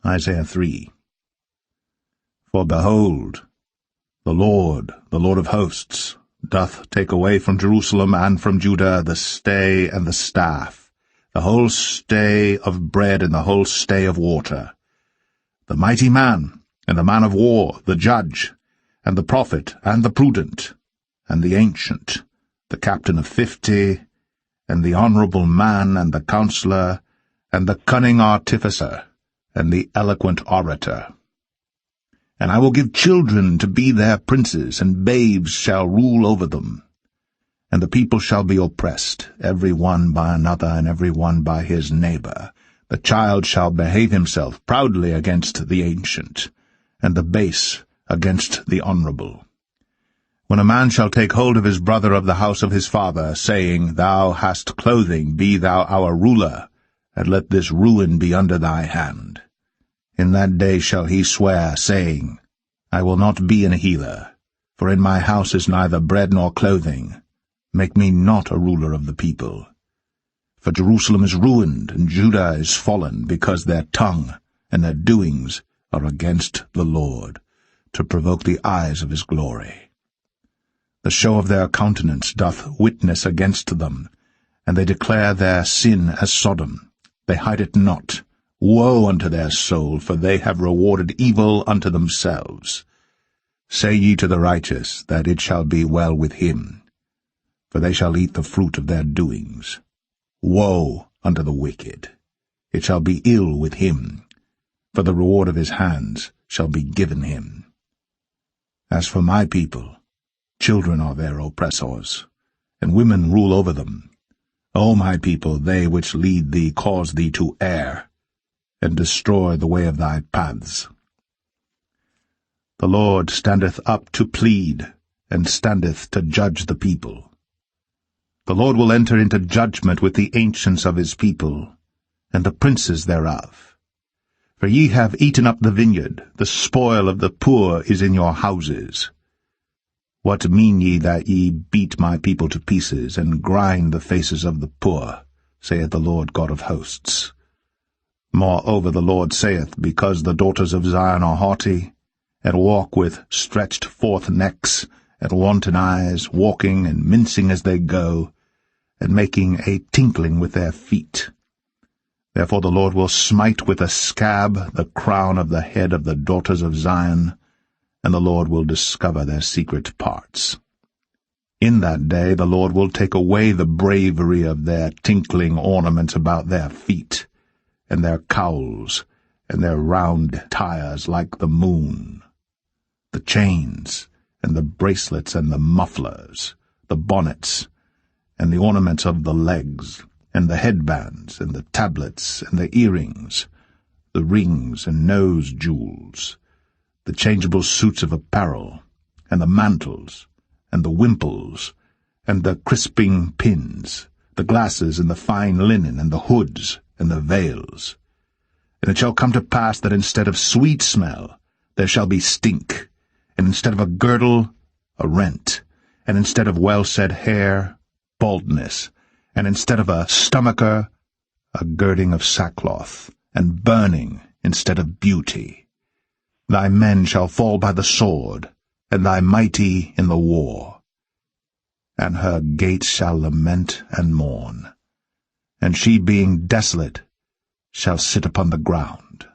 Isaiah 3. For behold, the Lord of hosts, doth take away from Jerusalem and from Judah the stay and the staff, the whole stay of bread and the whole stay of water, the mighty man, and the man of war, the judge, and the prophet, and the prudent, and the ancient, the captain of 50, and the honorable man, and the counselor, and the cunning artificer, and the eloquent orator. And I will give children to be their princes, and babes shall rule over them. And the people shall be oppressed, every one by another, and every one by his neighbor. The child shall behave himself proudly against the ancient, and the base against the honorable. When a man shall take hold of his brother of the house of his father, saying, Thou hast clothing, be thou our ruler, and let this ruin be under thy hand. In that day shall he swear, saying, I will not be an healer, for in my house is neither bread nor clothing. Make me not a ruler of the people. For Jerusalem is ruined, and Judah is fallen, because their tongue and their doings are against the Lord, to provoke the eyes of his glory. The show of their countenance doth witness against them, and they declare their sin as Sodom. They hide it not. Woe unto their soul, for they have rewarded evil unto themselves. Say ye to the righteous, that it shall be well with him, for they shall eat the fruit of their doings. Woe unto the wicked! It shall be ill with him, for the reward of his hands shall be given him. As for my people, children are their oppressors, and women rule over them. O my people, they which lead thee cause thee to err, and destroy the way of thy paths. The Lord standeth up to plead, and standeth to judge the people. The Lord will enter into judgment with the ancients of his people, and the princes thereof. For ye have eaten up the vineyard, the spoil of the poor is in your houses. What mean ye that ye beat my people to pieces, and grind the faces of the poor, saith the Lord God of hosts? Moreover the Lord saith, Because the daughters of Zion are haughty, and walk with stretched forth necks, and wanton eyes, walking and mincing as they go, and making a tinkling with their feet. Therefore the Lord will smite with a scab the crown of the head of the daughters of Zion, and the Lord will discover their secret parts. In that day the Lord will take away the bravery of their tinkling ornaments about their feet, and their cowls, and their round tires like the moon, the chains, and the bracelets, and the mufflers, the bonnets, and the ornaments of the legs, and the headbands, and the tablets, and the earrings, the rings and nose jewels, the changeable suits of apparel, and the mantles, and the wimples, and the crisping pins, the glasses, and the fine linen, and the hoods, and the veils. And it shall come to pass that instead of sweet smell there shall be stink, and instead of a girdle, a rent, and instead of well-set hair, baldness, and instead of a stomacher, a girding of sackcloth, and burning instead of beauty. Thy men shall fall by the sword, and thy mighty in the war. And her gates shall lament and mourn, and she being desolate shall sit upon the ground.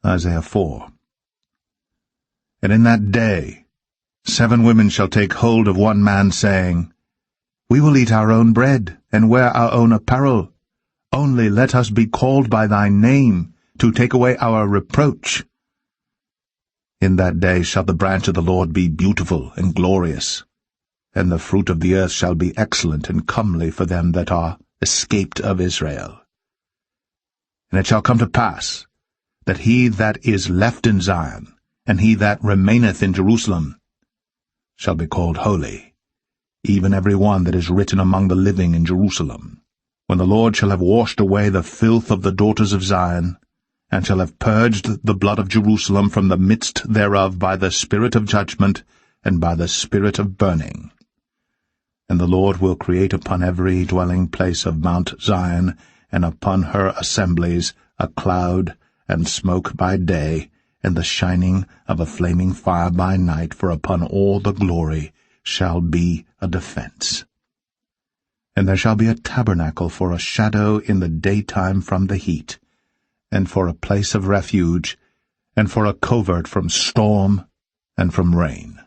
Isaiah 4. And in that day 7 women shall take hold of one man, saying, We will eat our own bread, and wear our own apparel. Only let us be called by thy name, to take away our reproach. In that day shall the branch of the Lord be beautiful and glorious, and the fruit of the earth shall be excellent and comely for them that are escaped of Israel. And it shall come to pass, that he that is left in Zion, and he that remaineth in Jerusalem, shall be called holy, even every one that is written among the living in Jerusalem, when the Lord shall have washed away the filth of the daughters of Zion, and shall have purged the blood of Jerusalem from the midst thereof by the spirit of judgment, and by the spirit of burning. And the Lord will create upon every dwelling place of Mount Zion, and upon her assemblies, a cloud and smoke by day, and the shining of a flaming fire by night, for upon all the glory shall be a defense. And there shall be a tabernacle for a shadow in the daytime from the heat, and for a place of refuge, and for a covert from storm and from rain.